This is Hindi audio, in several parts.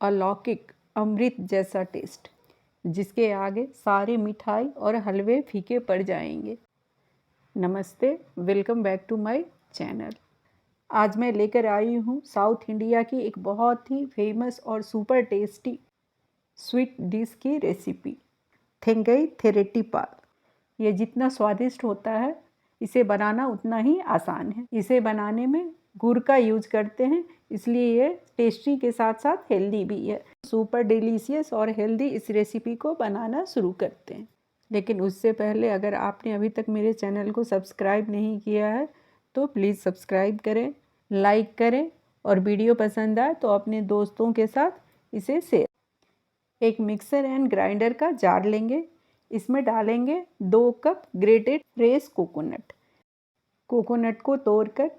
अलौकिक अमृत जैसा टेस्ट, जिसके आगे सारे मिठाई और हलवे फीके पड़ जाएंगे। नमस्ते, welcome back to my channel. आज मैं लेकर आई हूँ साउथ इंडिया की एक बहुत ही फेमस और सुपर टेस्टी स्वीट डिश की रेसिपी, थेंगई थेरेटी पाल। ये जितना स्वादिष्ट होता है, इसे बनाना उतना ही आसान है। इसे बनाने में गुड़ का यूज करते हैं, इसलिए ये टेस्टी के साथ साथ हेल्दी भी है। सुपर डिलीशियस और हेल्दी इस रेसिपी को बनाना शुरू करते हैं। लेकिन उससे पहले अगर आपने अभी तक मेरे चैनल को सब्सक्राइब नहीं किया है तो प्लीज़ सब्सक्राइब करें, लाइक करें और वीडियो पसंद आए तो अपने दोस्तों के साथ इसे शेयर। एक मिक्सर एंड ग्राइंडर का जार लेंगे। इसमें डालेंगे 2 cup grated fresh coconut. Coconut को तोड़कर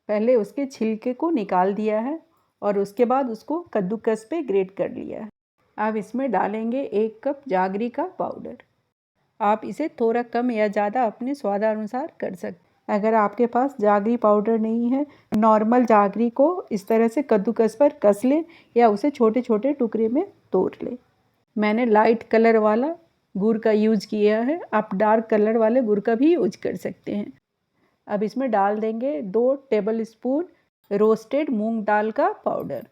पहले उसके छिलके को निकाल दिया है और उसके बाद उसको कद्दूकस पे ग्रेट कर लिया है। अब इसमें डालेंगे 1 कप जागरी का पाउडर। आप इसे थोड़ा कम या ज़्यादा अपने स्वादानुसार कर सकते हैं। अगर आपके पास जागरी पाउडर नहीं है, नॉर्मल जागरी को इस तरह से कद्दूकस पर कस लें या उसे छोटे छोटे टुकड़े में तोड़ लें। मैंने लाइट कलर वाला गुड़ का यूज किया है, आप डार्क कलर वाले गुड़ का भी यूज कर सकते हैं। अब इसमें डाल देंगे 2 टेबल स्पून रोस्टेड मूंग दाल का पाउडर।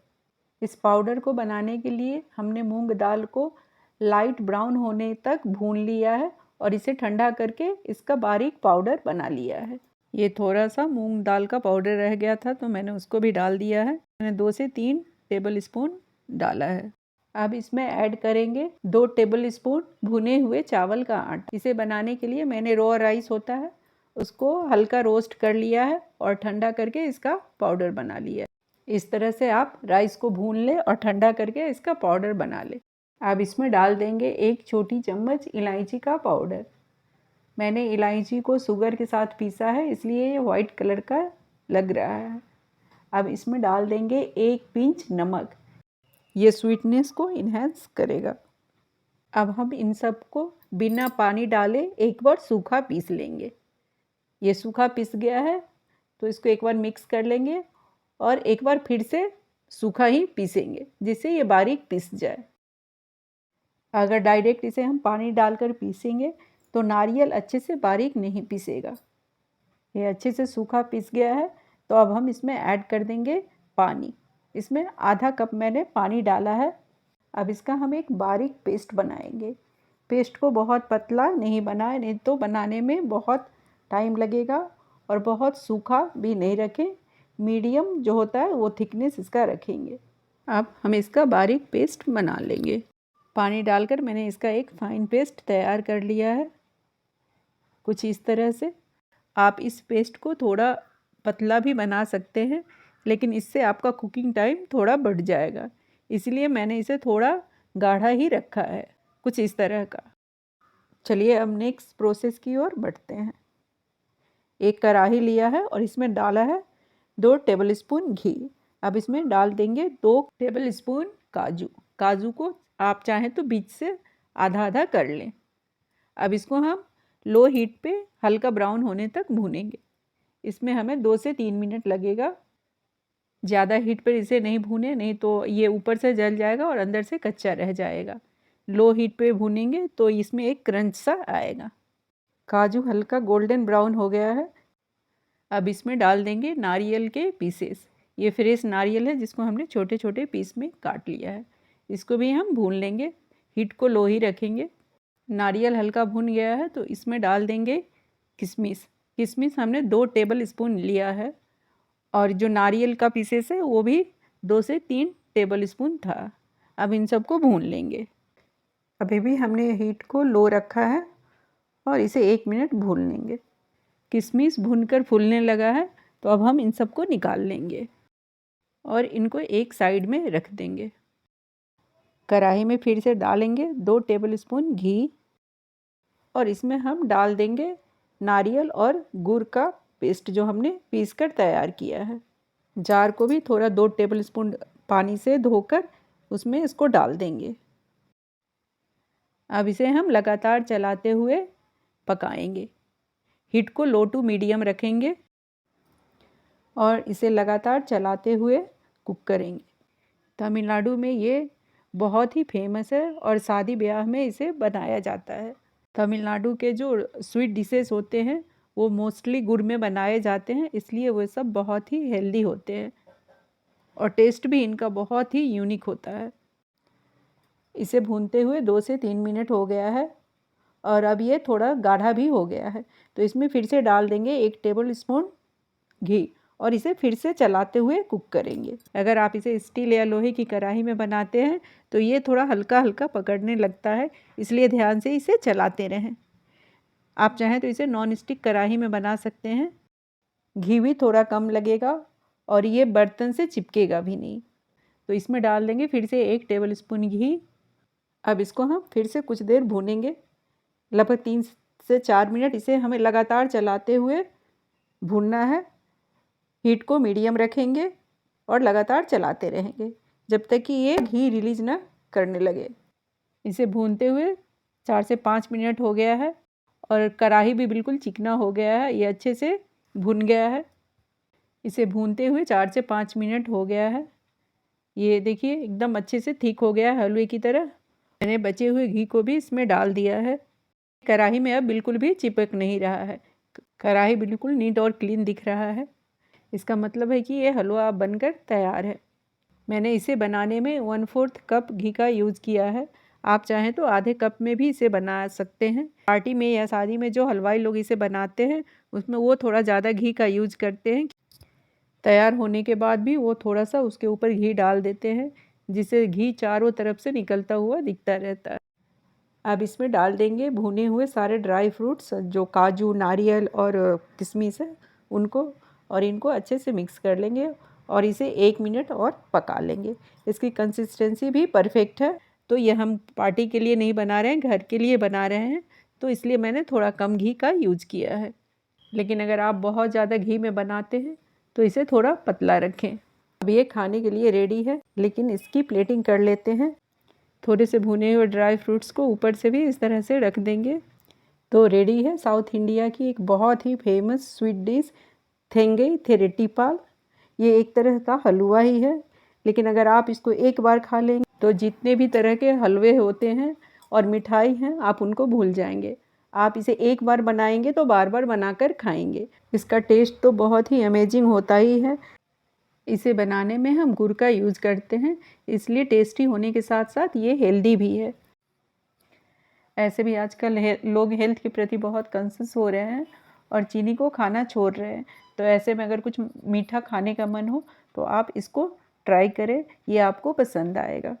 इस पाउडर को बनाने के लिए हमने मूंग दाल को लाइट ब्राउन होने तक भून लिया है और इसे ठंडा करके इसका बारीक पाउडर बना लिया है। ये थोड़ा सा मूंग दाल का पाउडर रह गया था तो मैंने उसको भी डाल दिया है। मैंने 2 से 3 टेबल स्पून डाला है। अब इसमें ऐड करेंगे 2 टेबल स्पून भुने हुए चावल का आटा। इसे बनाने के लिए मैंने रॉ राइस होता है उसको हल्का रोस्ट कर लिया है और ठंडा करके इसका पाउडर बना लिया है। इस तरह से आप राइस को भून लें और ठंडा करके इसका पाउडर बना लें। अब इसमें डाल देंगे 1 छोटी चम्मच इलायची का पाउडर। मैंने इलायची को शुगर के साथ पीसा है, इसलिए ये वाइट कलर का लग रहा है। अब इसमें डाल देंगे 1 पिंच नमक, ये स्वीटनेस को इन्हेंस करेगा। अब हम इन सब को बिना पानी डाले एक बार सूखा पीस लेंगे। ये सूखा पिस गया है तो इसको एक बार मिक्स कर लेंगे और एक बार फिर से सूखा ही पीसेंगे जिससे ये बारीक पिस जाए। अगर डायरेक्ट इसे हम पानी डालकर पीसेंगे तो नारियल अच्छे से बारीक नहीं पीसेगा। ये अच्छे से सूखा पिस गया है तो अब हम इसमें ऐड कर देंगे पानी। इसमें आधा कप मैंने पानी डाला है। अब इसका हम एक बारीक पेस्ट बनाएंगे। पेस्ट को बहुत पतला नहीं बनाए, नहीं तो बनाने में बहुत टाइम लगेगा, और बहुत सूखा भी नहीं रखें, मीडियम जो होता है वो थिकनेस इसका रखेंगे। अब हम इसका बारीक पेस्ट बना लेंगे। पानी डालकर मैंने इसका एक फाइन पेस्ट तैयार कर लिया है, कुछ इस तरह से। आप इस पेस्ट को थोड़ा पतला भी बना सकते हैं, लेकिन इससे आपका कुकिंग टाइम थोड़ा बढ़ जाएगा, इसलिए मैंने इसे थोड़ा गाढ़ा ही रखा है, कुछ इस तरह का। चलिए अब नेक्स्ट प्रोसेस की ओर बढ़ते हैं। एक कढ़ाई लिया है और इसमें डाला है 2 टेबल स्पून घी। अब इसमें डाल देंगे 2 टेबल स्पून काजू। काजू को आप चाहें तो बीच से आधा आधा कर लें। अब इसको हम लो हीट पे हल्का ब्राउन होने तक भूनेंगे। इसमें हमें 2 से 3 मिनट लगेगा। ज़्यादा हीट पर इसे नहीं भूने, नहीं तो ये ऊपर से जल जाएगा और अंदर से कच्चा रह जाएगा। लो हीट पे भूनेंगे तो इसमें एक क्रंच सा आएगा। काजू हल्का गोल्डन ब्राउन हो गया है। अब इसमें डाल देंगे नारियल के पीसेस। ये फ्रेश नारियल है जिसको हमने छोटे छोटे पीस में काट लिया है। इसको भी हम भून लेंगे, हीट को लो ही रखेंगे। नारियल हल्का भून गया है तो इसमें डाल देंगे किशमिश। किशमिश हमने 2 टेबल स्पून लिया है, और जो नारियल का पीसेस है वो भी 2 से 3 टेबल स्पून था। अब इन सबको भून लेंगे। अभी भी हमने हीट को लो रखा है और इसे 1 मिनट भून लेंगे। किशमिश भूनकर फूलने लगा है तो अब हम इन सबको निकाल लेंगे और इनको एक साइड में रख देंगे। कढ़ाई में फिर से डालेंगे 2 टेबल स्पून घी और इसमें हम डाल देंगे नारियल और गुड़ का पेस्ट जो हमने पीस कर तैयार किया है। जार को भी थोड़ा 2 टेबल स्पून पानी से धोकर उसमें इसको डाल देंगे। अब इसे हम लगातार चलाते हुए पकाएंगे। हीट को लो टू मीडियम रखेंगे और इसे लगातार चलाते हुए कुक करेंगे। तमिलनाडु में ये बहुत ही फेमस है और शादी ब्याह में इसे बनाया जाता है। तमिलनाडु के जो स्वीट डिशेस होते हैं वो मोस्टली गुड़ में बनाए जाते हैं, इसलिए वो सब बहुत ही हेल्दी होते हैं और टेस्ट भी इनका बहुत ही यूनिक होता है। इसे भूनते हुए 2 से 3 मिनट हो गया है और अब ये थोड़ा गाढ़ा भी हो गया है, तो इसमें फिर से डाल देंगे 1 टेबल स्पून घी और इसे फिर से चलाते हुए कुक करेंगे। अगर आप इसे स्टील या लोहे की कढ़ाई में बनाते हैं तो ये थोड़ा हल्का हल्का पकड़ने लगता है, इसलिए ध्यान से इसे चलाते रहें। आप चाहें तो इसे नॉन स्टिक कढ़ाई में बना सकते हैं। घी भी थोड़ा कम लगेगा और ये बर्तन से चिपकेगा भी नहीं। तो इसमें डाल देंगे फिर से 1 टेबल स्पून घी। अब इसको हम फिर से कुछ देर भूनेंगे, लगभग 3 से 4 मिनट इसे हमें लगातार चलाते हुए भूनना है। हीट को मीडियम रखेंगे और लगातार चलाते रहेंगे जब तक कि ये घी रिलीज ना करने लगे। इसे भूनते हुए 4 से 5 मिनट हो गया है और कढ़ाई भी बिल्कुल चिकना हो गया है, ये अच्छे से भुन गया है। इसे भूनते हुए 4 से 5 मिनट हो गया है। ये देखिए एकदम अच्छे से थिक हो गया है हलवे की तरह। मैंने बचे हुए घी को भी इसमें डाल दिया है। कढ़ाई में अब बिल्कुल भी चिपक नहीं रहा है, कढ़ाई बिल्कुल नीट और क्लीन दिख रहा है। इसका मतलब है कि ये हलवा बनकर तैयार है। मैंने इसे बनाने में 1/4 कप घी का यूज़ किया है। आप चाहें तो आधे कप में भी इसे बना सकते हैं। पार्टी में या शादी में जो हलवाई लोग इसे बनाते हैं उसमें वो थोड़ा ज़्यादा घी का यूज़ करते हैं। तैयार होने के बाद भी वो थोड़ा सा उसके ऊपर घी डाल देते हैं, जिससे घी चारों तरफ से निकलता हुआ दिखता रहता है। अब इसमें डाल देंगे भुने हुए सारे ड्राई फ्रूट्स, जो काजू, नारियल और किशमिश है उनको, और इनको अच्छे से मिक्स कर लेंगे और इसे 1 मिनट और पका लेंगे। इसकी कंसिस्टेंसी भी परफेक्ट है। तो ये हम पार्टी के लिए नहीं बना रहे हैं, घर के लिए बना रहे हैं, तो इसलिए मैंने थोड़ा कम घी का यूज किया है। लेकिन अगर आप बहुत ज़्यादा घी में बनाते हैं तो इसे थोड़ा पतला रखें। अब ये खाने के लिए रेडी है, लेकिन इसकी प्लेटिंग कर लेते हैं। थोड़े से भुने हुए ड्राई फ्रूट्स को ऊपर से भी इस तरह से रख देंगे। तो रेडी है साउथ इंडिया की एक बहुत ही फेमस स्वीट डिश थेंगई थेरेटीपाल। ये एक तरह का हलवा ही है, लेकिन अगर आप इसको एक बार खा लेंगे तो जितने भी तरह के हलवे होते हैं और मिठाई हैं आप उनको भूल जाएंगे। आप इसे एक बार बनाएंगे तो बार बार बनाकर खाएंगे। इसका टेस्ट तो बहुत ही अमेजिंग होता ही है। इसे बनाने में हम गुड़ का यूज़ करते हैं, इसलिए टेस्टी होने के साथ साथ ये हेल्दी भी है। ऐसे भी आजकल लोग हेल्थ के प्रति बहुत कॉन्शियस हो रहे हैं और चीनी को खाना छोड़ रहे हैं। तो ऐसे में अगर कुछ मीठा खाने का मन हो तो आप इसको ट्राई करें, ये आपको पसंद आएगा।